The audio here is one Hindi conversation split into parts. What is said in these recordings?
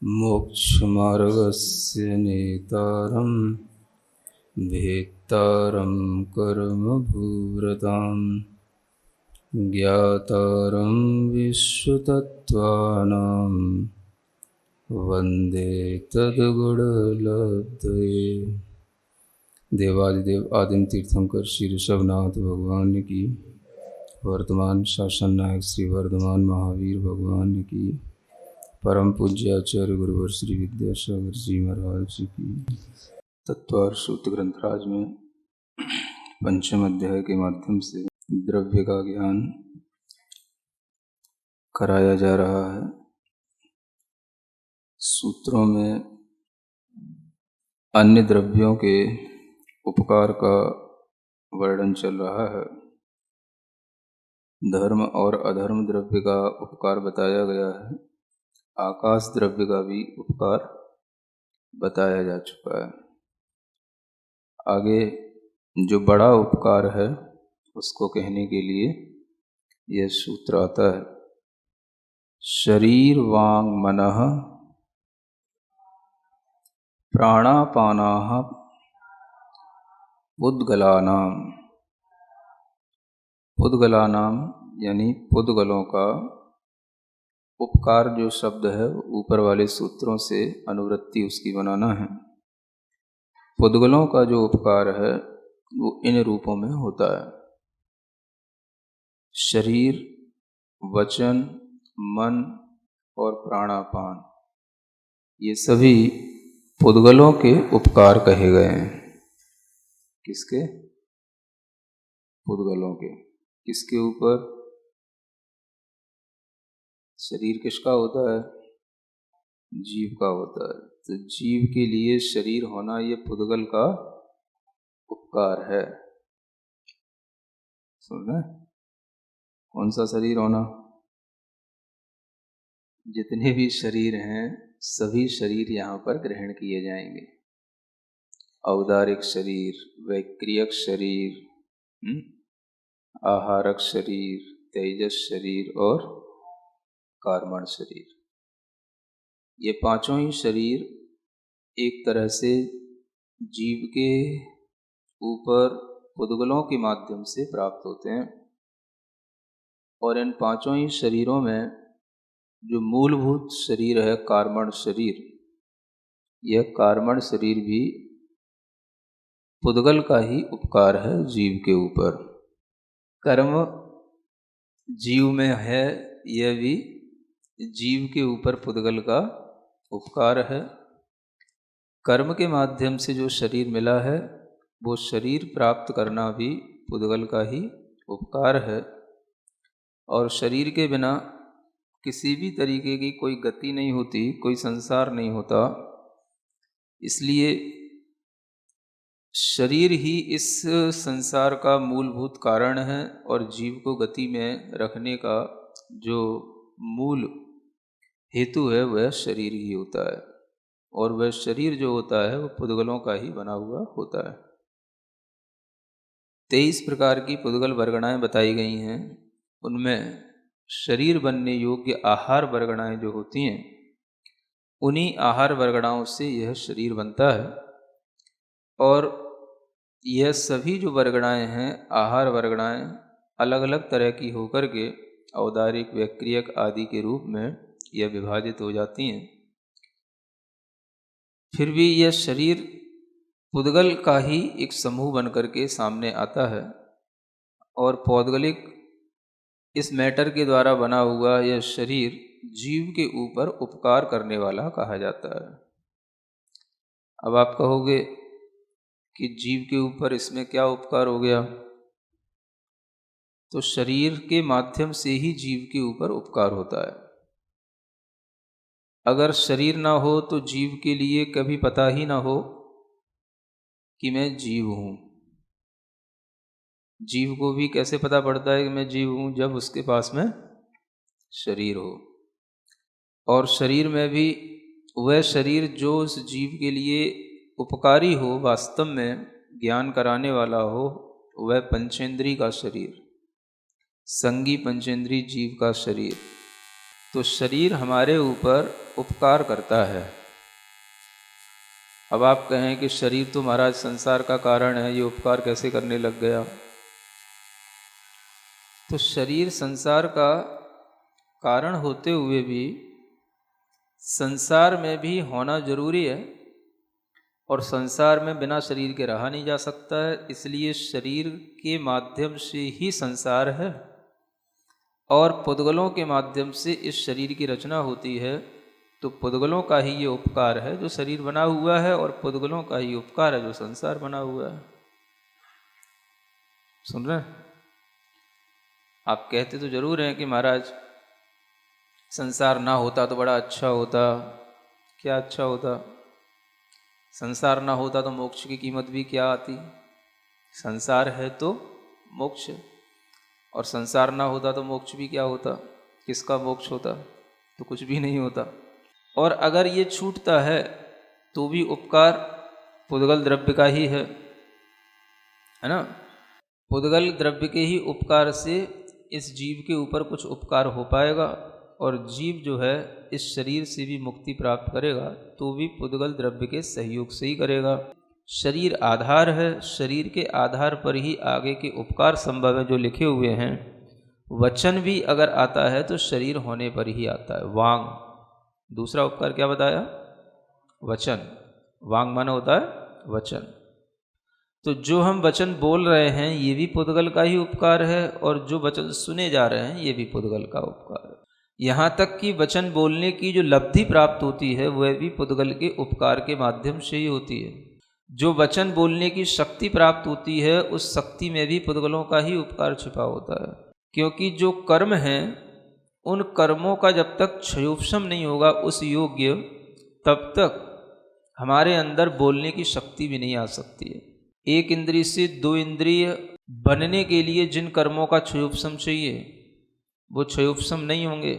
मोक्षमार्गस्य नेतारं भेत्तारं कर्मभूरतां ज्ञातारं विश्वतत्त्वानां वन्दे तद्गुणलब्धये। देवादिदेव आदिम तीर्थंकर श्री ऋषभनाथ भगवान की, वर्तमान शासन नायक श्री वर्धमान महावीर भगवान की, परम पूज्य आचार्य गुरुवर श्री विद्यासागर जी महाराज जी की। तत्वार सूत्र ग्रंथराज में पंचम अध्याय के माध्यम से द्रव्य का ज्ञान कराया जा रहा है। सूत्रों में अन्य द्रव्यों के उपकार का वर्णन चल रहा है। धर्म और अधर्म द्रव्य का उपकार बताया गया है। आकाश द्रव्य का भी उपकार बताया जा चुका है। आगे जो बड़ा उपकार है उसको कहने के लिए यह सूत्र आता है। शरीर वांग मनः प्राणापानाः पुद्गलानां। पुद्गलानां यानी पुद्गलों का उपकार जो शब्द है ऊपर वाले सूत्रों से अनुवृत्ति उसकी बनाना है। पुद्गलों का जो उपकार है वो इन रूपों में होता है। शरीर, वचन, मन और प्राणापान, ये सभी पुद्गलों के उपकार कहे गए हैं। किसके? पुद्गलों के। किसके ऊपर? शरीर किसका होता है? जीव का होता है। तो जीव के लिए शरीर होना ये पुद्गल का उपकार है। सुन, कौन सा शरीर होना? जितने भी शरीर हैं सभी शरीर यहाँ पर ग्रहण किए जाएंगे। औदारिक शरीर, वैक्रियक शरीर, आहारक शरीर, तेजस शरीर और कार्मण शरीर, ये पांचों ही शरीर एक तरह से जीव के ऊपर पुद्गलों के माध्यम से प्राप्त होते हैं। और इन पांचों ही शरीरों में जो मूलभूत शरीर है कार्मण शरीर, यह कार्मण शरीर भी पुद्गल का ही उपकार है जीव के ऊपर। कर्म जीव में है, यह भी जीव के ऊपर पुद्गल का उपकार है। कर्म के माध्यम से जो शरीर मिला है वो शरीर प्राप्त करना भी पुद्गल का ही उपकार है। और शरीर के बिना किसी भी तरीके की कोई गति नहीं होती, कोई संसार नहीं होता। इसलिए शरीर ही इस संसार का मूलभूत कारण है और जीव को गति में रखने का जो मूल हेतु है वह शरीर ही होता है। और वह शरीर जो होता है वह पुद्गलों का ही बना हुआ होता है। 23 प्रकार की पुद्गल वर्गणाएं बताई गई हैं। उनमें शरीर बनने योग्य आहार वर्गणाएं जो होती हैं, उन्हीं आहार वर्गणाओं से यह शरीर बनता है। और यह सभी जो वर्गणाएं हैं, आहार वर्गणाएं, अलग अलग तरह की होकर के औदारिक, वैक्रियक आदि के रूप में यह विभाजित हो जाती हैं। फिर भी यह शरीर पुद्गल का ही एक समूह बन करके सामने आता है। और पौद्गलिक इस मैटर के द्वारा बना हुआ यह शरीर जीव के ऊपर उपकार करने वाला कहा जाता है। अब आप कहोगे कि जीव के ऊपर इसमें क्या उपकार हो गया? तो शरीर के माध्यम से ही जीव के ऊपर उपकार होता है। अगर शरीर ना हो तो जीव के लिए कभी पता ही ना हो कि मैं जीव हूँ। जीव को भी कैसे पता पड़ता है कि मैं जीव हूँ? जब उसके पास में शरीर हो। और शरीर में भी वह शरीर जो उस जीव के लिए उपकारी हो, वास्तव में ज्ञान कराने वाला हो, वह पंचेंद्री का शरीर, संगी पंचेंद्री जीव का शरीर, तो शरीर हमारे ऊपर उपकार करता है। अब आप कहें कि शरीर तो महाराज संसार का कारण है, ये उपकार कैसे करने लग गया? तो शरीर संसार का कारण होते हुए भी संसार में भी होना जरूरी है, और संसार में बिना शरीर के रहा नहीं जा सकता है। इसलिए शरीर के माध्यम से ही संसार है, और पुद्गलों के माध्यम से इस शरीर की रचना होती है। तो पुद्गलों का ही ये उपकार है जो शरीर बना हुआ है, और पुद्गलों का ही उपकार है जो संसार बना हुआ है। सुन रहे हैं? आप कहते तो जरूर हैं कि महाराज संसार ना होता तो बड़ा अच्छा होता। क्या अच्छा होता? संसार ना होता तो मोक्ष की कीमत भी क्या आती? संसार है तो मोक्ष, और संसार ना होता तो मोक्ष भी क्या होता? किसका मोक्ष होता? तो कुछ भी नहीं होता। और अगर ये छूटता है तो भी उपकार पुद्गल द्रव्य का ही है ना? पुद्गल द्रव्य के ही उपकार से इस जीव के ऊपर कुछ उपकार हो पाएगा, और जीव जो है इस शरीर से भी मुक्ति प्राप्त करेगा तो भी पुद्गल द्रव्य के सहयोग से ही करेगा। शरीर आधार है, शरीर के आधार पर ही आगे के उपकार संभव है जो लिखे हुए हैं। वचन भी अगर आता है तो शरीर होने पर ही आता है। वांग, दूसरा उपकार क्या बताया? वचन। वांग माना होता है वचन। तो जो हम वचन बोल रहे हैं ये भी पुद्गल का ही उपकार है, और जो वचन सुने जा रहे हैं ये भी पुद्गल का उपकार है। यहाँ तक कि वचन बोलने की जो लब्धि प्राप्त होती है वह भी पुद्गल के उपकार के माध्यम से ही होती है। जो वचन बोलने की शक्ति प्राप्त होती है उस शक्ति में भी पुद्गलों का ही उपकार छिपा होता है। क्योंकि जो कर्म हैं उन कर्मों का जब तक क्षयोपशम नहीं होगा उस योग्य, तब तक हमारे अंदर बोलने की शक्ति भी नहीं आ सकती है। एक इंद्रिय से दो इंद्रिय बनने के लिए जिन कर्मों का क्षयोपशम चाहिए वो क्षयोपशम नहीं होंगे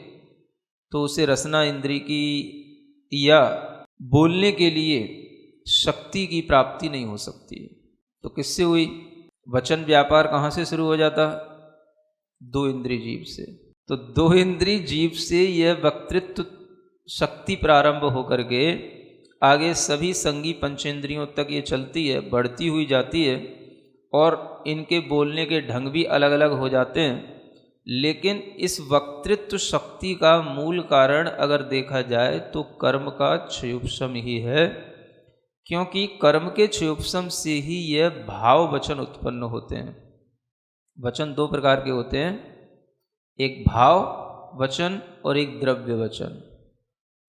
तो उसे रसना इंद्रिय की या बोलने के लिए शक्ति की प्राप्ति नहीं हो सकती है। तो किससे हुई? वचन व्यापार कहाँ से शुरू हो जाता? दो इंद्रिय जीव से। तो दो इंद्रिय जीव से यह वक्तृत्व शक्ति प्रारंभ होकर के आगे सभी संगी पंचेंद्रियों तक ये चलती है, बढ़ती हुई जाती है, और इनके बोलने के ढंग भी अलग अलग हो जाते हैं। लेकिन इस वक्तृत्व शक्ति का मूल कारण अगर देखा जाए तो कर्म का क्षयोपशम ही है, क्योंकि कर्म के क्षयोपशम से ही यह भाव वचन उत्पन्न होते हैं। वचन दो प्रकार के होते हैं, एक भाव वचन और एक द्रव्य वचन,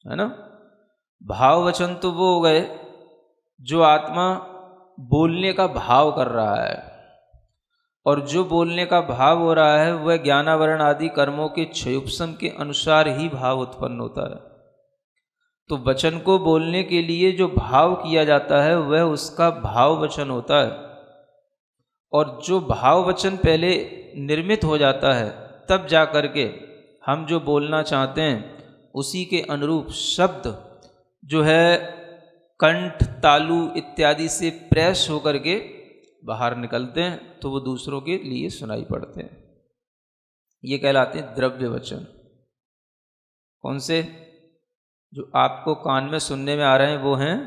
है ना? भाव वचन तो वो हो गए जो आत्मा बोलने का भाव कर रहा है, और जो बोलने का भाव हो रहा है वह ज्ञानावरण आदि कर्मों के क्षयोपशम के अनुसार ही भाव उत्पन्न होता है। तो वचन को बोलने के लिए जो भाव किया जाता है वह उसका भाव वचन होता है, और जो भाव वचन पहले निर्मित हो जाता है तब जा कर के हम जो बोलना चाहते हैं उसी के अनुरूप शब्द जो है कंठ, तालु इत्यादि से प्रेस होकर के बाहर निकलते हैं, तो वो दूसरों के लिए सुनाई पड़ते हैं। ये कहलाते हैं द्रव्य वचन। कौन से? जो आपको कान में सुनने में आ रहे हैं वो हैं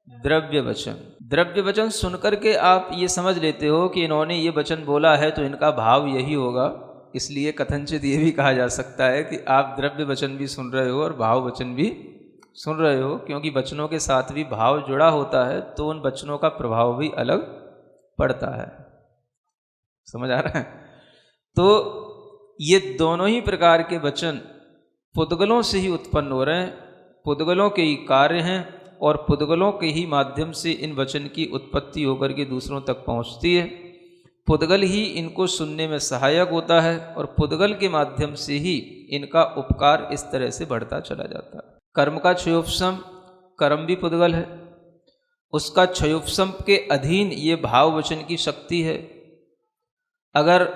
द्रव्य वचन। द्रव्य वचन सुनकर के आप ये समझ लेते हो कि इन्होंने ये वचन बोला है तो इनका भाव यही होगा। इसलिए कथनचित ये भी कहा जा सकता है कि आप द्रव्य वचन भी सुन रहे हो और भाव वचन भी सुन रहे हो, क्योंकि वचनों के साथ भी भाव जुड़ा होता है तो उन वचनों का प्रभाव भी अलग पड़ता है। समझ आ रहा है? तो ये दोनों ही प्रकार के वचन पुद्गलों से ही उत्पन्न हो रहे हैं, पुद्गलों के ही कार्य हैं, और पुद्गलों के ही माध्यम से इन वचन की उत्पत्ति होकर के दूसरों तक पहुंचती है। पुद्गल ही इनको सुनने में सहायक होता है, और पुद्गल के माध्यम से ही इनका उपकार इस तरह से बढ़ता चला जाता है। कर्म का क्षयोपशम, कर्म भी पुद्गल है, उसका क्षयोपशम के अधीन ये भाव वचन की शक्ति है। अगर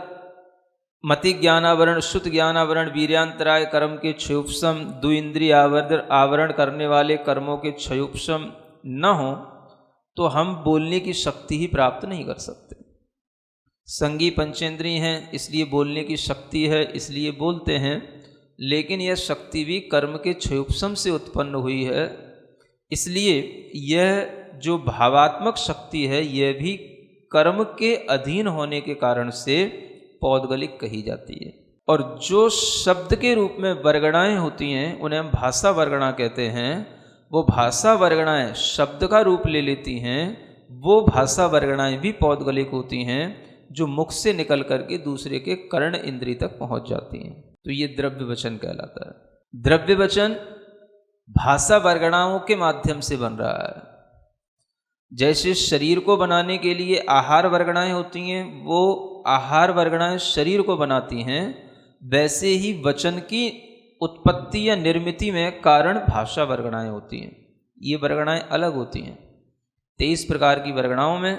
मति ज्ञानावरण, श्रुत ज्ञानावरण, वीर्यांतराय कर्म के क्षयोपशम, द्विंद्रिय आवरण करने वाले कर्मों के क्षयोपशम न हो तो हम बोलने की शक्ति ही प्राप्त नहीं कर सकते। संगी पंचेंद्रिय हैं इसलिए बोलने की शक्ति है, इसलिए बोलते हैं, लेकिन यह शक्ति भी कर्म के क्षयोपशम से उत्पन्न हुई है। इसलिए यह जो भावात्मक शक्ति है यह भी कर्म के अधीन होने के कारण से पौद्गलिक कही जाती है। और जो शब्द के रूप में वर्गणाएं होती हैं उन्हें हम भाषा वर्गणा कहते हैं। वो भाषा वर्गणाएं शब्द का रूप ले लेती हैं, वो भाषा वर्गणाएं भी पौद्गलिक होती हैं जो मुख से निकल करके दूसरे के कर्ण इंद्रिय तक पहुंच जाती हैं। तो ये द्रव्य वचन कहलाता है। द्रव्य वचन भाषा वर्गणाओं के माध्यम से बन रहा है। जैसे शरीर को बनाने के लिए आहार वर्गणाएं होती हैं, वो आहार वर्गणाएं शरीर को बनाती हैं, वैसे ही वचन की उत्पत्ति या निर्मिति में कारण भाषा वर्गणाएं होती हैं। ये वर्गणाएं अलग होती हैं। 23 प्रकार की वर्गणाओं में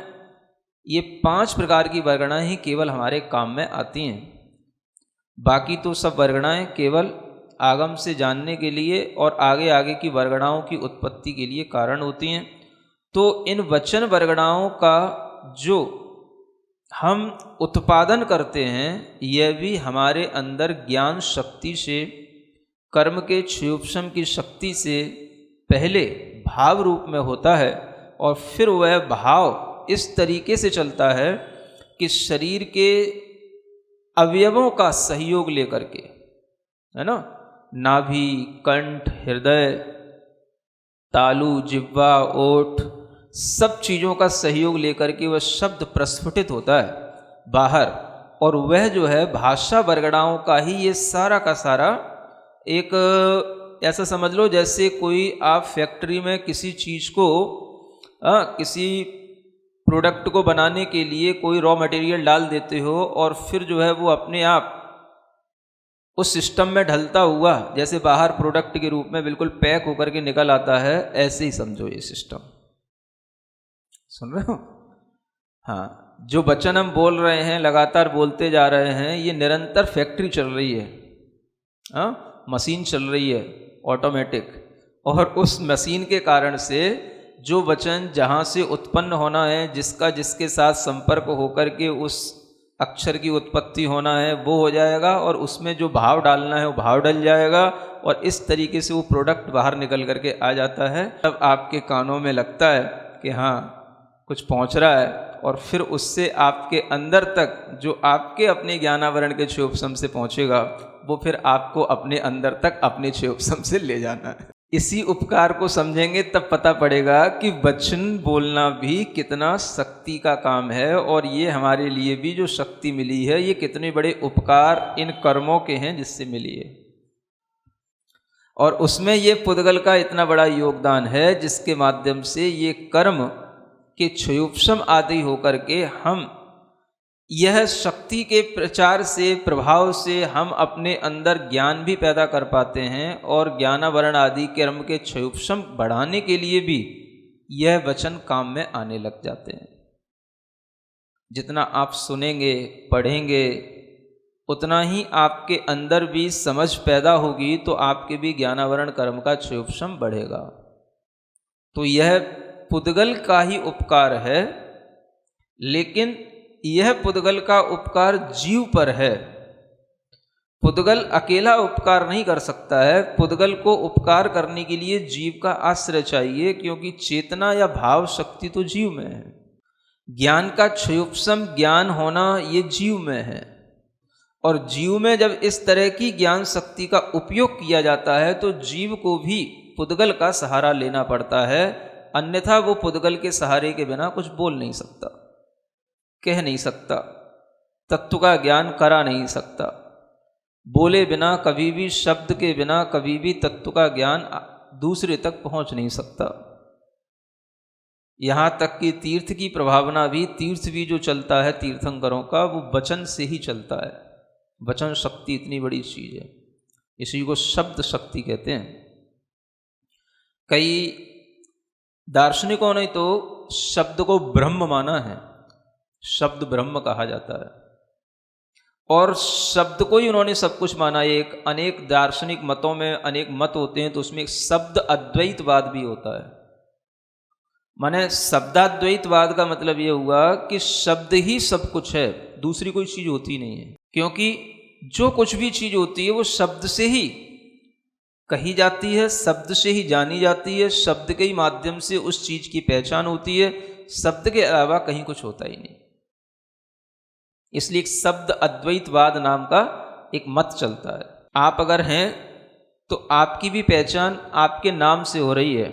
ये 5 प्रकार की वर्गणाएं ही केवल हमारे काम में आती हैं। बाकी तो सब वर्गणाएं केवल आगम से जानने के लिए और आगे आगे की वर्गणाओं की उत्पत्ति के लिए कारण होती हैं। तो इन वचन वर्गणाओं का जो हम उत्पादन करते हैं यह भी हमारे अंदर ज्ञान शक्ति से, कर्म के क्षयोपशम की शक्ति से पहले भाव रूप में होता है और फिर वह भाव इस तरीके से चलता है कि शरीर के अवयवों का सहयोग लेकर के, है ना, नाभि, कंठ, हृदय, तालु, जिह्वा, ओठ, सब चीज़ों का सहयोग लेकर के वह शब्द प्रस्फुटित होता है बाहर। और वह जो है भाषा वर्गणाओं का ही ये सारा का सारा एक, ऐसा समझ लो जैसे कोई आप फैक्ट्री में किसी चीज़ को किसी प्रोडक्ट को बनाने के लिए कोई रॉ मटेरियल डाल देते हो और फिर जो है वो अपने आप उस सिस्टम में ढलता हुआ जैसे बाहर प्रोडक्ट के रूप में बिल्कुल पैक होकर के निकल आता है, ऐसे ही समझो ये सिस्टम। सुन रहे हो? हाँ, जो वचन हम बोल रहे हैं, लगातार बोलते जा रहे हैं, ये निरंतर फैक्ट्री चल रही है। हाँ, मशीन चल रही है ऑटोमेटिक, और उस मशीन के कारण से जो वचन जहाँ से उत्पन्न होना है, जिसका जिसके साथ संपर्क होकर के उस अक्षर की उत्पत्ति होना है वो हो जाएगा, और उसमें जो भाव डालना है वो भाव डल जाएगा, और इस तरीके से वो प्रोडक्ट बाहर निकल करके आ जाता है। तब आपके कानों में लगता है कि हाँ कुछ पहुँच रहा है, और फिर उससे आपके अंदर तक जो आपके अपने ज्ञानावरण के क्षयोपशम से पहुँचेगा वो फिर आपको अपने अंदर तक अपने क्षयोपशम से ले जाना है। इसी उपकार को समझेंगे तब पता पड़ेगा कि वचन बोलना भी कितना शक्ति का काम है, और ये हमारे लिए भी जो शक्ति मिली है ये कितने बड़े उपकार इन कर्मों के हैं जिससे मिली है। और उसमें ये पुद्गल का इतना बड़ा योगदान है जिसके माध्यम से ये कर्म के क्षयोपशम आदि होकर के हम यह शक्ति के प्रचार से, प्रभाव से हम अपने अंदर ज्ञान भी पैदा कर पाते हैं, और ज्ञानावरण आदि कर्म के क्षयोपशम बढ़ाने के लिए भी यह वचन काम में आने लग जाते हैं। जितना आप सुनेंगे, पढ़ेंगे, उतना ही आपके अंदर भी समझ पैदा होगी, तो आपके भी ज्ञानावरण कर्म का क्षयोपशम बढ़ेगा। तो यह पुद्गल का ही उपकार है, लेकिन यह पुद्गल का उपकार जीव पर है। पुद्गल अकेला उपकार नहीं कर सकता है। पुद्गल को उपकार करने के लिए जीव का आश्रय चाहिए, क्योंकि चेतना या भाव शक्ति तो जीव में है। ज्ञान का क्षयोपशम ज्ञान होना ये जीव में है, और जीव में जब इस तरह की ज्ञान शक्ति का उपयोग किया जाता है तो जीव को भी पुद्गल का सहारा लेना पड़ता है, अन्यथा वो पुद्गल के सहारे के बिना कुछ बोल नहीं सकता, कह नहीं सकता, तत्व का ज्ञान करा नहीं सकता। बोले बिना कभी भी, शब्द के बिना कभी भी तत्व का ज्ञान दूसरे तक पहुंच नहीं सकता। यहाँ तक कि तीर्थ की प्रभावना भी, तीर्थ भी जो चलता है तीर्थंकरों का, वो वचन से ही चलता है। वचन शक्ति इतनी बड़ी चीज है, इसी को शब्द शक्ति कहते हैं। कई दार्शनिकों ने तो शब्द को ब्रह्म माना है, शब्द ब्रह्म कहा जाता है, और शब्द को ही उन्होंने सब कुछ माना। एक अनेक दार्शनिक मतों में अनेक मत होते हैं, तो उसमें एक शब्द अद्वैतवाद भी होता है। माने शब्दाद्वैतवाद का मतलब ये हुआ कि शब्द ही सब कुछ है, दूसरी कोई चीज होती नहीं है। क्योंकि जो कुछ भी चीज़ होती है वो शब्द से ही कही जाती है, शब्द से ही जानी जाती है, शब्द के ही माध्यम से उस चीज़ की पहचान होती है, शब्द के अलावा कहीं कुछ होता ही नहीं। इसलिए एक शब्द अद्वैतवाद नाम का एक मत चलता है। आप अगर हैं तो आपकी भी पहचान आपके नाम से हो रही है।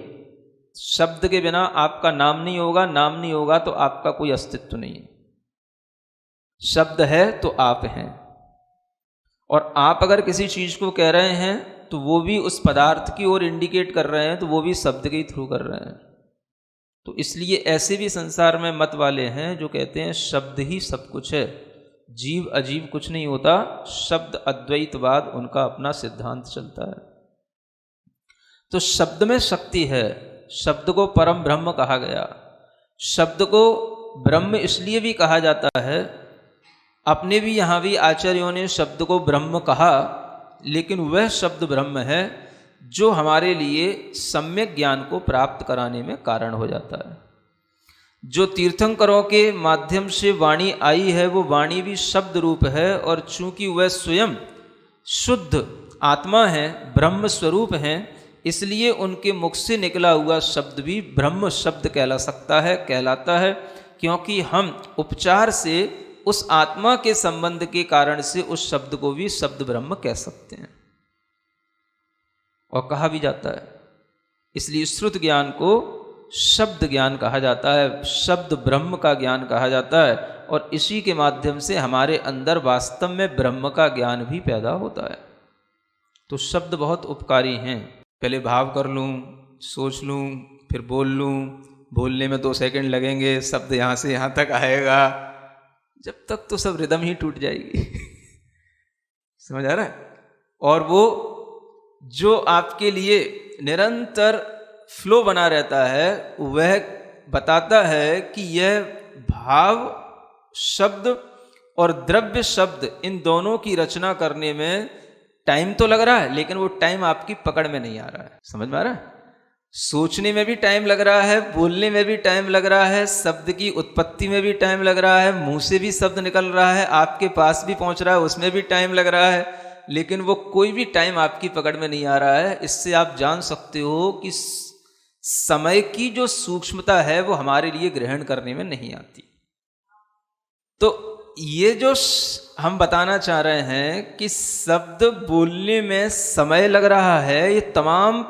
शब्द के बिना आपका नाम नहीं होगा, नाम नहीं होगा तो आपका कोई अस्तित्व नहीं है। शब्द है तो आप हैं, और आप अगर किसी चीज़ को कह रहे हैं तो वो भी उस पदार्थ की ओर इंडिकेट कर रहे हैं, तो वो भी शब्द के ही थ्रू कर रहे हैं। तो इसलिए ऐसे भी संसार में मत वाले हैं जो कहते हैं शब्द ही सब कुछ है, जीव अजीव कुछ नहीं होता। शब्द अद्वैतवाद उनका अपना सिद्धांत चलता है। तो शब्द में शक्ति है, शब्द को परम ब्रह्म कहा गया। शब्द को ब्रह्म इसलिए भी कहा जाता है, अपने भी यहाँ भी आचार्यों ने शब्द को ब्रह्म कहा, लेकिन वह शब्द ब्रह्म है जो हमारे लिए सम्यक ज्ञान को प्राप्त कराने में कारण हो जाता है। जो तीर्थंकरों के माध्यम से वाणी आई है वो वाणी भी शब्द रूप है, और चूंकि वह स्वयं शुद्ध आत्मा है, ब्रह्म स्वरूप हैं, इसलिए उनके मुख से निकला हुआ शब्द भी ब्रह्म शब्द कहलाता है, क्योंकि हम उपचार से उस आत्मा के संबंध के कारण से उस शब्द को भी शब्द ब्रह्म कह सकते हैं, और कहा भी जाता है। इसलिए श्रुत ज्ञान को शब्द ज्ञान कहा जाता है, शब्द ब्रह्म का ज्ञान कहा जाता है, और इसी के माध्यम से हमारे अंदर वास्तव में ब्रह्म का ज्ञान भी पैदा होता है। तो शब्द बहुत उपकारी हैं। पहले भाव कर लूँ, सोच लूँ, फिर बोल लूँ, बोलने में 2 सेकंड लगेंगे, शब्द यहाँ से यहाँ तक आएगा, जब तक तो सब रिदम ही टूट जाएगी। समझ आ रहा है? और वो जो आपके लिए निरंतर फ्लो बना रहता है, वह बताता है कि यह भाव शब्द और द्रव्य शब्द इन दोनों की रचना करने में टाइम तो लग रहा है, लेकिन वो टाइम आपकी पकड़ में नहीं आ रहा है। समझ में आ रहा है? सोचने में भी टाइम लग रहा है, बोलने में भी टाइम लग रहा है, शब्द की उत्पत्ति में भी टाइम लग रहा है, मुंह से भी शब्द निकल रहा है, आपके पास भी पहुंच रहा है, उसमें भी टाइम लग रहा है, लेकिन वो कोई भी टाइम आपकी पकड़ में नहीं आ रहा है। इससे आप जान सकते हो कि समय की जो सूक्ष्मता है वो हमारे लिए ग्रहण करने में नहीं आती। तो ये जो हम बताना चाह रहे हैं कि शब्द बोलने में समय लग रहा है, ये तमाम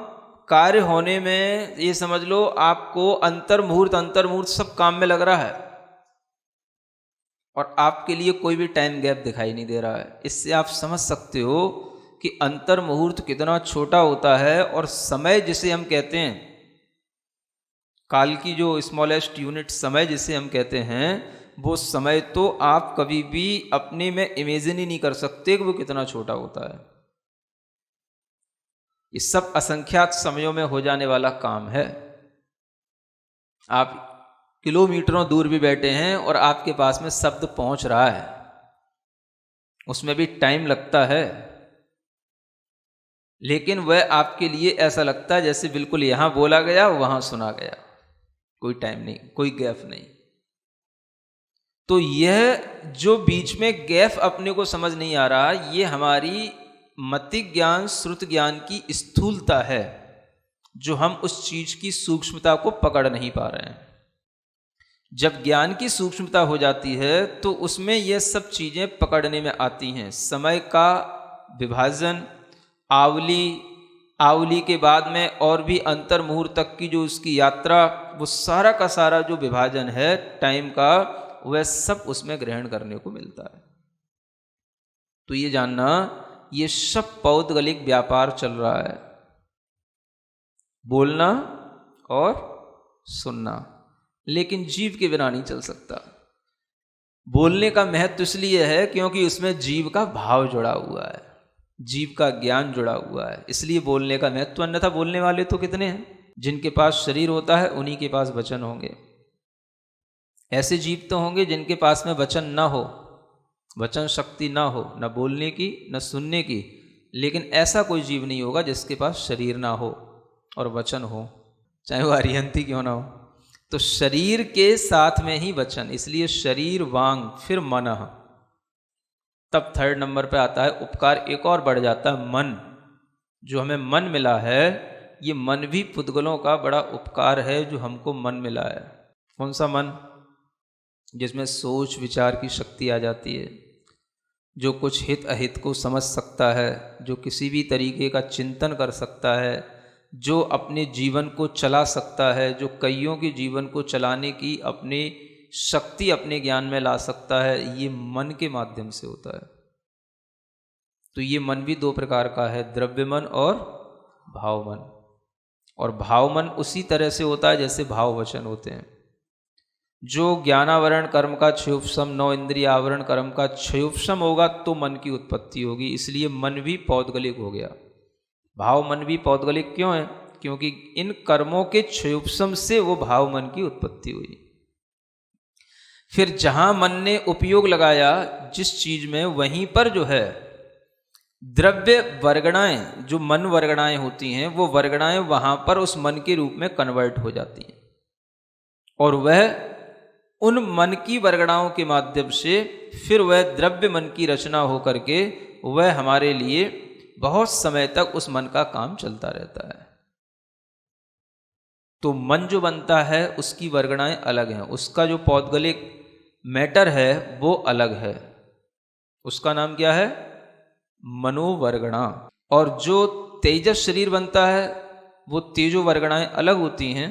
कार्य होने में, ये समझ लो आपको अंतर मुहूर्त सब काम में लग रहा है, और आपके लिए कोई भी टाइम गैप दिखाई नहीं दे रहा है। इससे आप समझ सकते हो कि अंतर मुहूर्त कितना छोटा होता है, और समय जिसे हम कहते हैं, काल की जो स्मॉलेस्ट यूनिट समय जिसे हम कहते हैं, वो समय तो आप कभी भी अपने में इमेजिन ही नहीं कर सकते कि वो कितना छोटा होता है। ये सब असंख्यात समयों में हो जाने वाला काम है। आप किलोमीटरों दूर भी बैठे हैं और आपके पास में शब्द पहुंच रहा है, उसमें भी टाइम लगता है, लेकिन वह आपके लिए ऐसा लगता है जैसे बिल्कुल यहां बोला गया वहां सुना गया, कोई टाइम नहीं, कोई गैप नहीं। तो यह जो बीच में गैप अपने को समझ नहीं आ रहा, ये हमारी मतिक ज्ञान श्रुत ज्ञान की स्थूलता है, जो हम उस चीज की सूक्ष्मता को पकड़ नहीं पा रहे हैं। जब ज्ञान की सूक्ष्मता हो जाती है तो उसमें यह सब चीजें पकड़ने में आती हैं। समय का विभाजन, आवली के बाद में और भी अंतर मुहूर्त तक की जो उसकी यात्रा, वो सारा का सारा जो विभाजन है टाइम का, वह सब उसमें ग्रहण करने को मिलता है। तो ये जानना, ये सब पौद्गलिक व्यापार चल रहा है, बोलना और सुनना, लेकिन जीव के बिना नहीं चल सकता। बोलने का महत्व इसलिए है क्योंकि उसमें जीव का भाव जुड़ा हुआ है, जीव का ज्ञान जुड़ा हुआ है, इसलिए बोलने का महत्व। अन्यथा बोलने वाले तो कितने हैं, जिनके पास शरीर होता है उन्हीं के पास वचन होंगे। ऐसे जीव तो होंगे जिनके पास में वचन ना हो, वचन शक्ति ना हो, न बोलने की न सुनने की, लेकिन ऐसा कोई जीव नहीं होगा जिसके पास शरीर ना हो और वचन हो, चाहे वो अरिहंती क्यों ना हो। तो शरीर के साथ में ही वचन, इसलिए शरीर वांग फिर मनः, तब थर्ड नंबर पे आता है उपकार। एक और बढ़ जाता है मन। जो हमें मन मिला है, ये मन भी पुद्गलों का बड़ा उपकार है जो हमको मन मिला है। कौन सा मन? जिसमें सोच विचार की शक्ति आ जाती है, जो कुछ हित अहित को समझ सकता है, जो किसी भी तरीके का चिंतन कर सकता है, जो अपने जीवन को चला सकता है, जो कईयों के जीवन को चलाने की अपनी शक्ति अपने ज्ञान में ला सकता है, ये मन के माध्यम से होता है। तो ये मन भी दो प्रकार का है, द्रव्य मन और भाव मन। और भाव मन उसी तरह से होता है जैसे भाव वचन होते हैं। जो ज्ञानावरण कर्म का क्षयोपशम, 9 इंद्रिय आवरण कर्म का क्षयोपशम होगा तो मन की उत्पत्ति होगी। इसलिए मन भी पौद्गलिक हो गया। भाव मन भी पौद्गलिक क्यों है? क्योंकि इन कर्मों के क्षयोपशम से वो भाव मन की उत्पत्ति हुई। फिर जहां मन ने उपयोग लगाया जिस चीज में, वहीं पर जो है द्रव्य वर्गणाएं, जो मन वर्गणाएं होती हैं, वो वर्गणाएं वहां पर उस मन के रूप में कन्वर्ट हो जाती हैं। और वह उन मन की वर्गणाओं के माध्यम से फिर वह द्रव्य मन की रचना हो करके वह हमारे लिए बहुत समय तक उस मन का काम चलता रहता है। तो मन जो बनता है उसकी वर्गणाएं अलग हैं, उसका जो पौद्गलिक मैटर है वो अलग है। उसका नाम क्या है? मनोवर्गणा। और जो तेजस शरीर बनता है वो तेजो वर्गणाएं अलग होती हैं,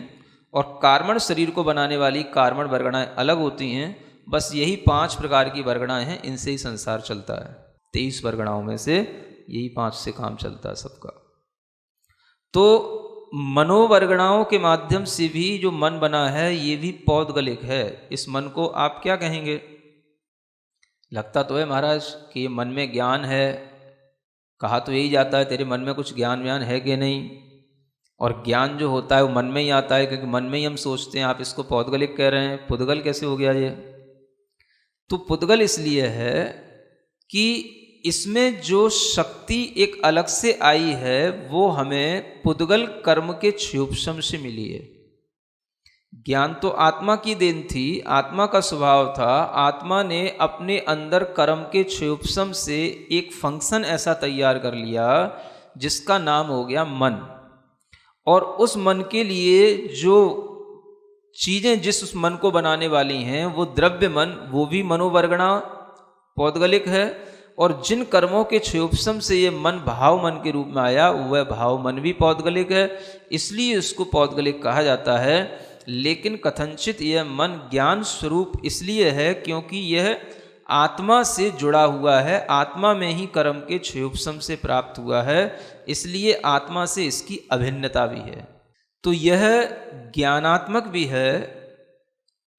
और कार्मण शरीर को बनाने वाली कार्मण वर्गणाएं अलग होती हैं। बस यही 5 प्रकार की वर्गणाएं हैं, इनसे ही संसार चलता है। 23 वर्गणाओं में से यही 5 से काम चलता है सबका। तो मनोवर्गणाओं के माध्यम से भी जो मन बना है ये भी पौद्गलिक है। इस मन को आप क्या कहेंगे? लगता तो है महाराज कि ये मन में ज्ञान है, कहा तो यही जाता है तेरे मन में कुछ ज्ञान व्यान है कि नहीं। और ज्ञान जो होता है वो मन में ही आता है, क्योंकि मन में ही हम सोचते हैं। आप इसको पौद्गलिक कह रहे हैं, पुद्गल कैसे हो गया ये? तो पुद्गल इसलिए है कि इसमें जो शक्ति एक अलग से आई है वो हमें पुद्गल कर्म के क्षयोपशम से मिली है। ज्ञान तो आत्मा की देन थी, आत्मा का स्वभाव था। आत्मा ने अपने अंदर कर्म के क्षयोपशम से एक फंक्शन ऐसा तैयार कर लिया जिसका नाम हो गया मन। और उस मन के लिए जो चीज़ें जिस उस मन को बनाने वाली हैं वो द्रव्य मन, वो भी मनोवर्गणा पौद्गलिक है। और जिन कर्मों के क्षयोपशम से ये मन भाव मन के रूप में आया वह भाव मन भी पौद्गलिक है, इसलिए उसको पौद्गलिक कहा जाता है। लेकिन कथनचित यह मन ज्ञान स्वरूप इसलिए है क्योंकि यह आत्मा से जुड़ा हुआ है, आत्मा में ही कर्म के क्षयोपशम से प्राप्त हुआ है, इसलिए आत्मा से इसकी अभिन्नता भी है। तो यह ज्ञानात्मक भी है।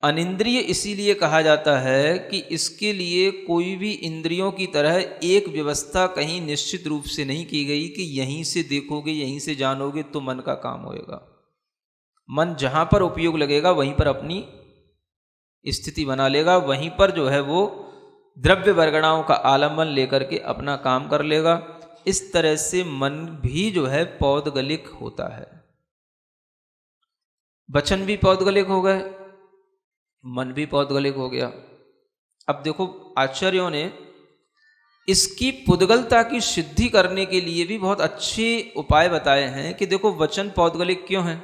अनिंद्रिय इसीलिए कहा जाता है कि इसके लिए कोई भी इंद्रियों की तरह एक व्यवस्था कहीं निश्चित रूप से नहीं की गई कि यहीं से देखोगे यहीं से जानोगे तो मन का काम होएगा। मन जहाँ पर उपयोग लगेगा वहीं पर अपनी स्थिति बना लेगा, वहीं पर जो है वो द्रव्य वर्गणाओं का आलम्बन लेकर के अपना काम कर लेगा। इस तरह से मन भी जो है पौद्गलिक होता है। वचन भी पौद्गलिक हो गए, मन भी पौद्गलिक हो गया। अब देखो आचार्यों ने इसकी पुद्गलता की सिद्धि करने के लिए भी बहुत अच्छे उपाय बताए हैं कि देखो वचन पौद्गलिक क्यों है।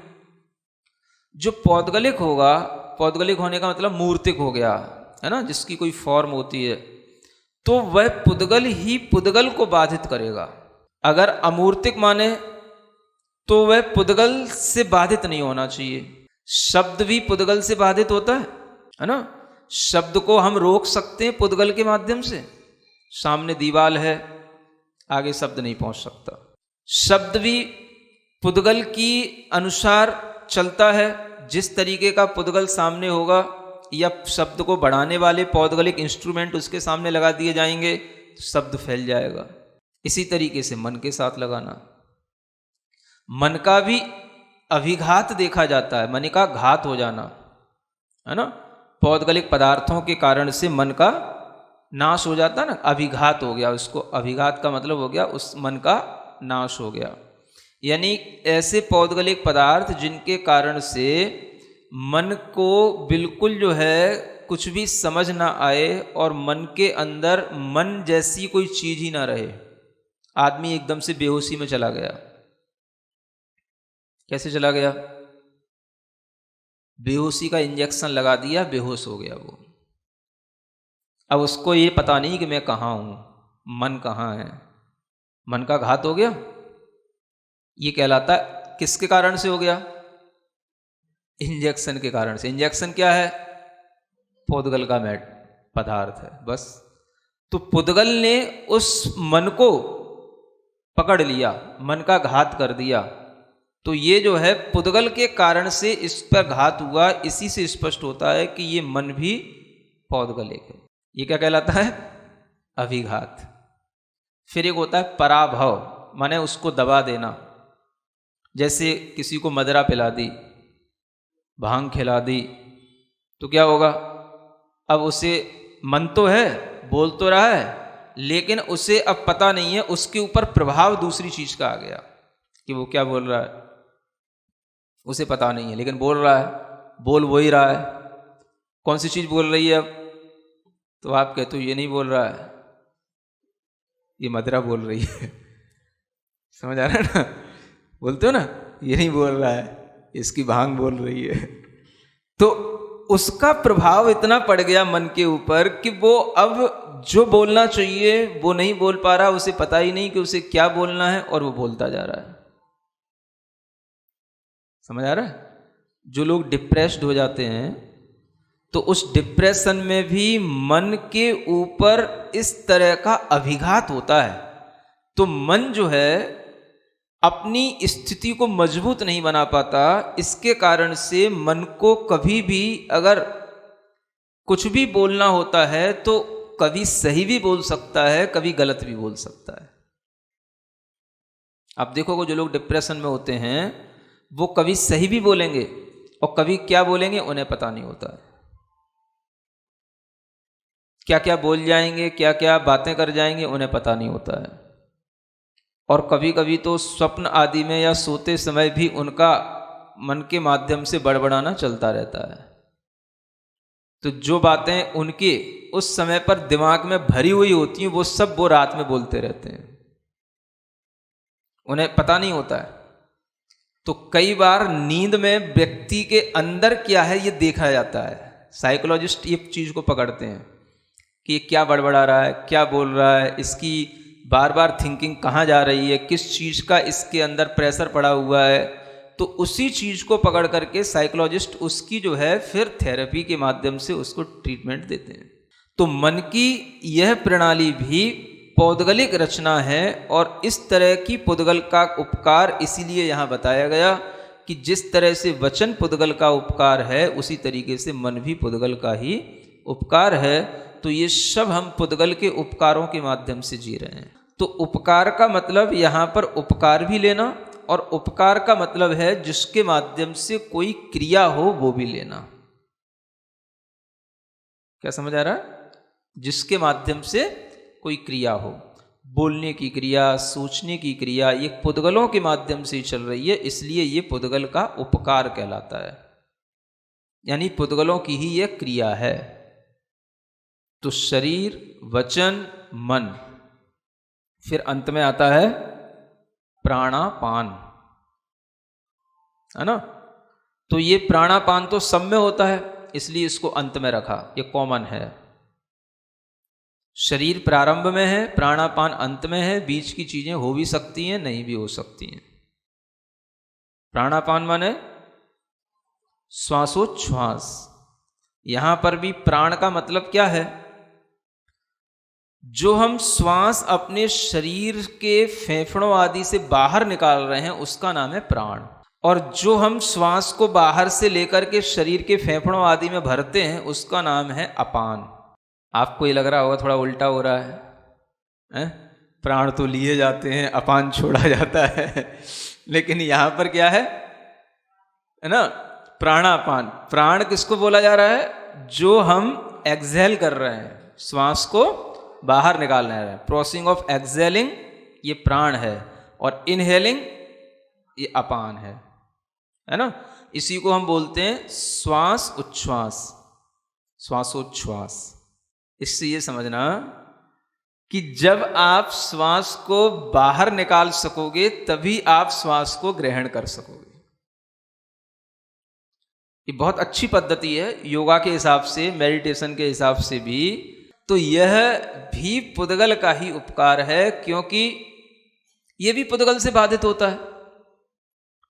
जो पौद्गलिक होगा, पौद्गलिक होने का मतलब मूर्तिक हो गया है ना, जिसकी कोई फॉर्म होती है, तो वह पुद्गल ही पुद्गल को बाधित करेगा। अगर अमूर्तिक माने तो वह पुद्गल से बाधित नहीं होना चाहिए। शब्द भी पुद्गल से बाधित होता है ना। शब्द को हम रोक सकते हैं पुद्गल के माध्यम से। सामने दीवाल है, आगे शब्द नहीं पहुंच सकता। शब्द भी पुद्गल की अनुसार चलता है। जिस तरीके का पुद्गल सामने होगा या शब्द को बढ़ाने वाले पौद्गलिक इंस्ट्रूमेंट उसके सामने लगा दिए जाएंगे तो शब्द फैल जाएगा। इसी तरीके से मन के साथ लगाना। मन का भी अभिघात देखा जाता है, मन का घात हो जाना है ना। पौद्गलिक पदार्थों के कारण से मन का नाश हो जाता है ना, अभिघात हो गया। उसको अभिघात का मतलब हो गया उस मन का नाश हो गया। यानी ऐसे पौद्गलिक पदार्थ जिनके कारण से मन को बिल्कुल जो है कुछ भी समझ ना आए और मन के अंदर मन जैसी कोई चीज ही ना रहे, आदमी एकदम से बेहोशी में चला गया। कैसे चला गया? बेहोशी का इंजेक्शन लगा दिया, बेहोश हो गया वो। अब उसको ये पता नहीं कि मैं कहाँ हूं, मन कहाँ है, मन का घात हो गया। ये कहलाता किसके कारण से हो गया? इंजेक्शन के कारण से। इंजेक्शन क्या है? पुद्गल का मैट पदार्थ है, बस। तो पुद्गल ने उस मन को पकड़ लिया, मन का घात कर दिया। तो ये जो है पुद्गल के कारण से इस पर घात हुआ। इसी से स्पष्ट होता है कि ये मन भी पौद्गलिक है। ये क्या कहलाता है? अभिघात। फिर एक होता है पराभव, माने उसको दबा देना। जैसे किसी को मदिरा पिला दी, भांग खिला दी, तो क्या होगा? अब उसे मन तो है, बोल तो रहा है, लेकिन उसे अब पता नहीं है, उसके ऊपर प्रभाव दूसरी चीज का आ गया कि वो क्या बोल रहा है, उसे पता नहीं है, लेकिन बोल रहा है, बोल वही रहा है। कौन सी चीज बोल रही है अब? तो आप कहते हो ये नहीं बोल रहा है, ये मदिरा बोल रही है। समझ आ रहा है ना? बोलते हो ना, ये नहीं बोल रहा है, इसकी भांग बोल रही है। तो उसका प्रभाव इतना पड़ गया मन के ऊपर कि वो अब जो बोलना चाहिए वो नहीं बोल पा रहा, उसे पता ही नहीं कि उसे क्या बोलना है, और वो बोलता जा रहा है। समझ आ रहा है? जो लोग डिप्रेस्ड हो जाते हैं तो उस डिप्रेशन में भी मन के ऊपर इस तरह का अभिघात होता है। तो मन जो है अपनी स्थिति को मजबूत नहीं बना पाता। इसके कारण से मन को कभी भी अगर कुछ भी बोलना होता है तो कभी सही भी बोल सकता है, कभी गलत भी बोल सकता है। आप देखोगे जो लोग डिप्रेशन में होते हैं वो कभी सही भी बोलेंगे और कभी क्या बोलेंगे उन्हें पता नहीं होता है। क्या क्या बोल जाएंगे, क्या क्या बातें कर जाएंगे, उन्हें पता नहीं होता है। और कभी कभी तो स्वप्न आदि में या सोते समय भी उनका मन के माध्यम से बड़बड़ाना चलता रहता है। तो जो बातें उनके उस समय पर दिमाग में भरी हुई होती हैं वो सब वो रात में बोलते रहते हैं, उन्हें पता नहीं होता है। तो कई बार नींद में व्यक्ति के अंदर क्या है ये देखा जाता है। साइकोलॉजिस्ट ये चीज को पकड़ते हैं कि ये क्या बड़बड़ा रहा है, क्या बोल रहा है, इसकी बार बार थिंकिंग कहाँ जा रही है, किस चीज का इसके अंदर प्रेशर पड़ा हुआ है। तो उसी चीज को पकड़ करके साइकोलॉजिस्ट उसकी जो है फिर थेरेपी के माध्यम से उसको ट्रीटमेंट देते हैं। तो मन की यह प्रणाली भी पौद्गलिक रचना है और इस तरह की पुद्गल का उपकार इसीलिए यहाँ बताया गया कि जिस तरह से वचन पुद्गल का उपकार है उसी तरीके से मन भी पुद्गल का ही उपकार है। तो ये सब हम पुद्गल के उपकारों के माध्यम से जी रहे हैं। तो उपकार का मतलब यहाँ पर उपकार भी लेना, और उपकार का मतलब है जिसके माध्यम से कोई क्रिया हो वो भी लेना। क्या समझ आ रहा है? जिसके माध्यम से कोई क्रिया हो, बोलने की क्रिया, सोचने की क्रिया, ये पुद्गलों के माध्यम से ही चल रही है, इसलिए ये पुद्गल का उपकार कहलाता है, यानी पुद्गलों की ही यह क्रिया है। तो शरीर, वचन, मन, फिर अंत में आता है प्राणापान, है ना? तो ये प्राणापान तो सब में होता है इसलिए इसको अंत में रखा, ये कॉमन है। शरीर प्रारंभ में है, प्राणापान अंत में है, बीच की चीजें हो भी सकती हैं, नहीं भी हो सकती हैं। प्राणापान माने श्वासोच्छ्वास। यहां पर भी प्राण का मतलब क्या है? जो हम श्वास अपने शरीर के फेफड़ों आदि से बाहर निकाल रहे हैं उसका नाम है प्राण, और जो हम श्वास को बाहर से लेकर के शरीर के फेफड़ों आदि में भरते हैं उसका नाम है अपान। आपको ये लग रहा होगा थोड़ा उल्टा हो रहा है? प्राण तो लिए जाते हैं, अपान छोड़ा जाता है। लेकिन यहां पर क्या है ना? प्राणापान। प्राण किसको बोला जा रहा है? जो हम एक्सहेल कर रहे हैं, श्वास को बाहर निकालना है, प्रोसेसिंग ऑफ एक्सहेलिंग, ये प्राण है, और इनहेलिंग ये अपान है ना? इसी को हम बोलते हैं श्वास उच्छ्वास। श्वासोच्छ्वास। इससे ये समझना कि जब आप श्वास को बाहर निकाल सकोगे तभी आप श्वास को ग्रहण कर सकोगे। ये बहुत अच्छी पद्धति है योगा के हिसाब से, मेडिटेशन के हिसाब से भी। तो यह भी पुद्गल का ही उपकार है, क्योंकि यह भी पुद्गल से बाधित होता है।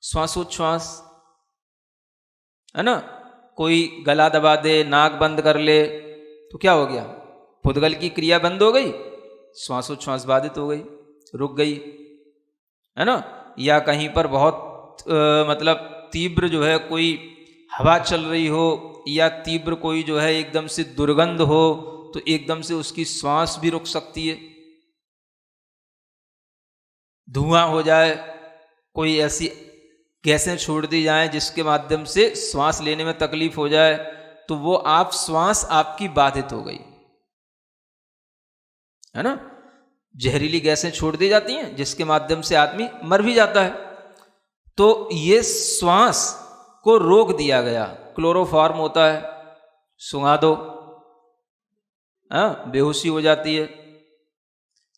श्वासोच्छ्वास है ना, कोई गला दबा दे, नाक बंद कर ले, तो क्या हो गया? पुद्गल की क्रिया बंद हो गई, श्वासोच्छ्वास बाधित हो गई, रुक गई, है ना। या कहीं पर बहुत मतलब तीव्र जो है कोई हवा चल रही हो, या तीव्र कोई जो है एकदम से दुर्गंध हो, तो एकदम से उसकी श्वास भी रुक सकती है। धुआं हो जाए, कोई ऐसी गैसें छोड़ दी जाएं जिसके माध्यम से श्वास लेने में तकलीफ हो जाए, तो वो आप श्वास आपकी बाधित हो गई, है ना। जहरीली गैसें छोड़ दी जाती हैं जिसके माध्यम से आदमी मर भी जाता है, तो ये श्वास को रोक दिया गया। क्लोरोफॉर्म होता है, सुंघा दो, बेहोशी हो जाती है।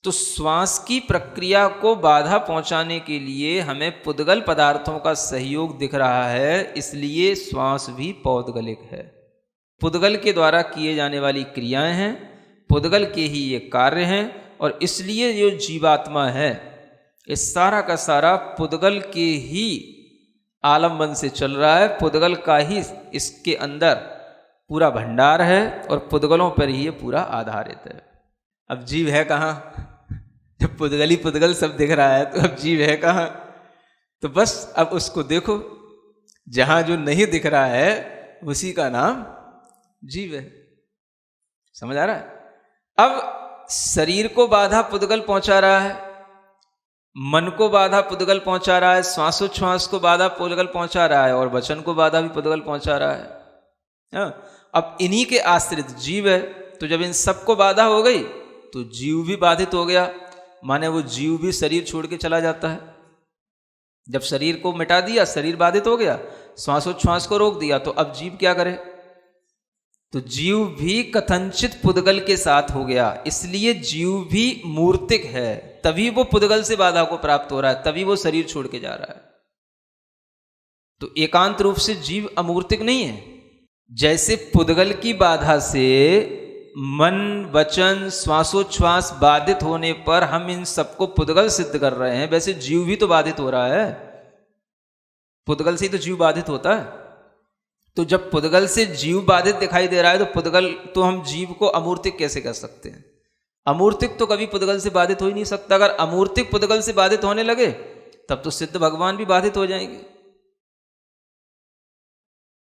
तो श्वास की प्रक्रिया को बाधा पहुंचाने के लिए हमें पुद्गल पदार्थों का सहयोग दिख रहा है, इसलिए श्वास भी पौद्गलिक है। पुद्गल के द्वारा किए जाने वाली क्रियाएं हैं, पुद्गल के ही ये कार्य हैं, और इसलिए जो जीवात्मा है इस सारा का सारा पुद्गल के ही आलम्बन से चल रहा है। पुद्गल का ही इसके अंदर पूरा भंडार है, और पुद्गलों पर ही ये पूरा आधारित है। अब जीव है कहाँ? जब पुद्गल ही पुद्गल सब दिख रहा है, तो अब जीव है कहाँ? तो बस अब उसको देखो, जहां जो नहीं दिख रहा है उसी का नाम जीव है। समझ आ रहा है? अब शरीर को बाधा पुद्गल पहुंचा रहा है, मन को बाधा पुद्गल पहुंचा रहा है, श्वासोच्छ्वास को बाधा पुद्गल पहुंचा रहा है, और वचन को बाधा भी पुद्गल पहुंचा रहा है। अब इन्हीं के आश्रित जीव है, तो जब इन सबको बाधा हो गई तो जीव भी बाधित हो गया, माने वो जीव भी शरीर छोड़ के चला जाता है। जब शरीर को मिटा दिया, शरीर बाधित हो गया, श्वासोच्छ्वास को रोक दिया, तो अब जीव क्या करे? तो जीव भी कथनचित पुद्गल के साथ हो गया, इसलिए जीव भी मूर्तिक है, तभी वो पुद्गल से बाधा को प्राप्त हो रहा है, तभी वो शरीर छोड़ के जा रहा है। तो एकांत रूप से जीव अमूर्तिक नहीं है। जैसे पुद्गल की बाधा से मन, वचन, श्वासोच्छ्वास बाधित होने पर हम इन सबको पुद्गल सिद्ध कर रहे हैं, वैसे जीव भी तो बाधित हो रहा है। पुद्गल से ही तो जीव बाधित होता है। तो जब पुद्गल से जीव बाधित दिखाई दे रहा है, तो पुद्गल, तो हम जीव को अमूर्तिक कैसे कह सकते हैं? अमूर्तिक तो कभी पुद्गल से बाधित हो ही नहीं सकता। अगर अमूर्तिक पुद्गल से बाधित होने लगे तब तो सिद्ध भगवान भी बाधित हो जाएंगे।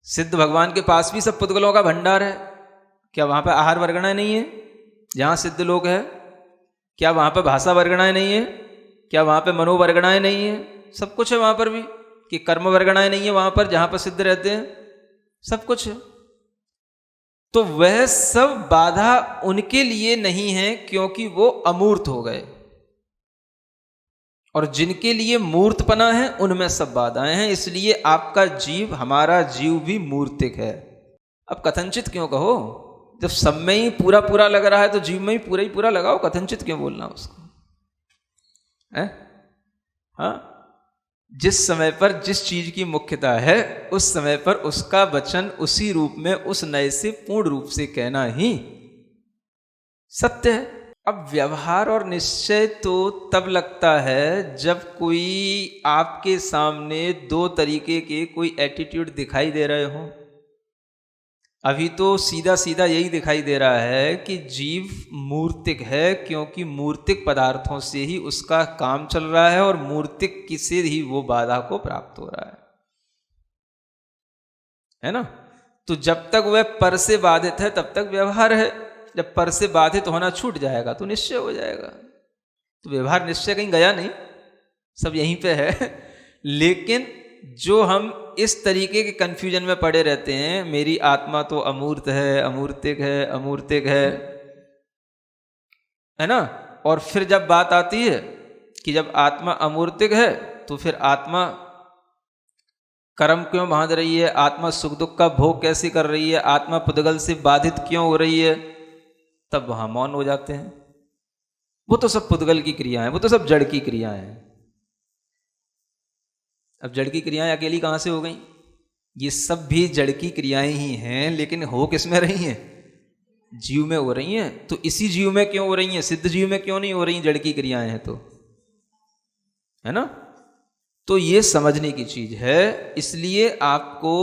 सिद्ध भगवान के पास भी सब पुद्गलों का भंडार है। क्या वहां पर आहार वर्गणाएं नहीं है जहां सिद्ध लोग है? क्या वहां पर भाषा वर्गणाएं नहीं है? क्या वहां पर मनोवर्गणाएं नहीं है? सब कुछ है वहां पर भी। कि कर्म वर्गणाएं नहीं है वहां पर जहां पर सिद्ध रहते हैं? सब कुछ है। तो वह सब बाधा उनके लिए नहीं है, क्योंकि वो अमूर्त हो गए, और जिनके लिए मूर्तपना है उनमें सब बाधाएं हैं। इसलिए आपका जीव, हमारा जीव भी मूर्तिक है। अब कथनचित क्यों कहो? जब सब में ही पूरा पूरा लग रहा है तो जीव में ही पूरा लगाओ। कथनचित क्यों बोलना उसको? है? हाँ, जिस समय पर जिस चीज की मुख्यता है उस समय पर उसका वचन उसी रूप में, उस नए से पूर्ण रूप से कहना ही सत्य है। अब व्यवहार और निश्चय तो तब लगता है जब कोई आपके सामने दो तरीके के कोई एटीट्यूड दिखाई दे रहे हो। अभी तो सीधा सीधा यही दिखाई दे रहा है कि जीव मूर्तिक है, क्योंकि मूर्तिक पदार्थों से ही उसका काम चल रहा है, और मूर्तिक से ही वो बाधा को प्राप्त हो रहा है ना। तो जब तक वह पर से बाधित है तब तक व्यवहार है। जब पर से बाधित होना छूट जाएगा तो निश्चय हो जाएगा। तो व्यवहार निश्चय कहीं गया नहीं, सब यहीं पे है। लेकिन जो हम इस तरीके के कंफ्यूजन में पड़े रहते हैं, मेरी आत्मा तो अमूर्त है, अमूर्तिक है, अमूर्तिक है ना। और फिर जब बात आती है कि जब आत्मा अमूर्तिक है तो फिर आत्मा कर्म क्यों बांध रही है, आत्मा सुख दुख का भोग कैसे कर रही है, आत्मा पुद्गल से बाधित क्यों हो रही है, तब वहां मौन हो जाते हैं। वो तो सब पुद्गल की क्रियाएं, वो तो सब जड़ की क्रियाएं हैं। अब जड़ की क्रियाएं अकेली कहां से हो गई? ये सब भी जड़ की क्रियाएं ही हैं, लेकिन हो किस में रही हैं? जीव में हो रही हैं। तो इसी जीव में क्यों हो रही हैं? सिद्ध जीव में क्यों नहीं हो रही जड़ की क्रियाएं हैं तो, है ना? तो ये समझने की चीज है। इसलिए आपको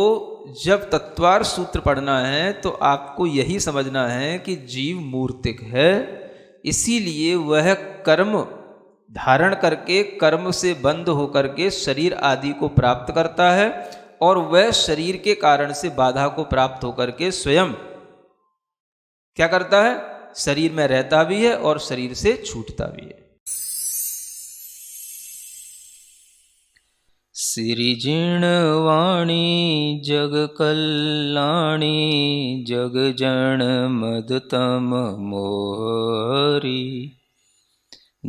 जब तत्वार सूत्र पढ़ना है तो आपको यही समझना है कि जीव मूर्तिक है, इसीलिए वह कर्म धारण करके, कर्म से बंध होकर के शरीर आदि को प्राप्त करता है, और वह शरीर के कारण से बाधा को प्राप्त होकर के स्वयं क्या करता है? शरीर में रहता भी है और शरीर से छूटता भी है। सिरिजिण वाणी जग कल्याणी, जग जन मदतम मोहरी,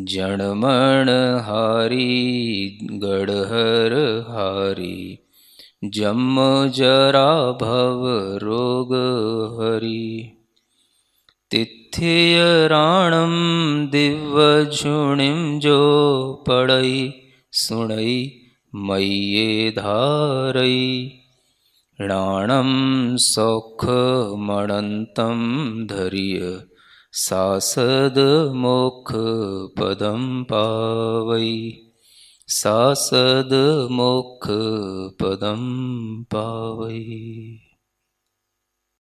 जणमण हारी गढ़हर हारी, जम जरा भव रोग हरी, तिथ्य राणम दिव्य झुणिम जो पड़ई सुणई मय्ये धारई, राणम सौख मणंतम धरिय, सासद मोक्ष पदम पावई, सासद मोक्ष पदम पावई।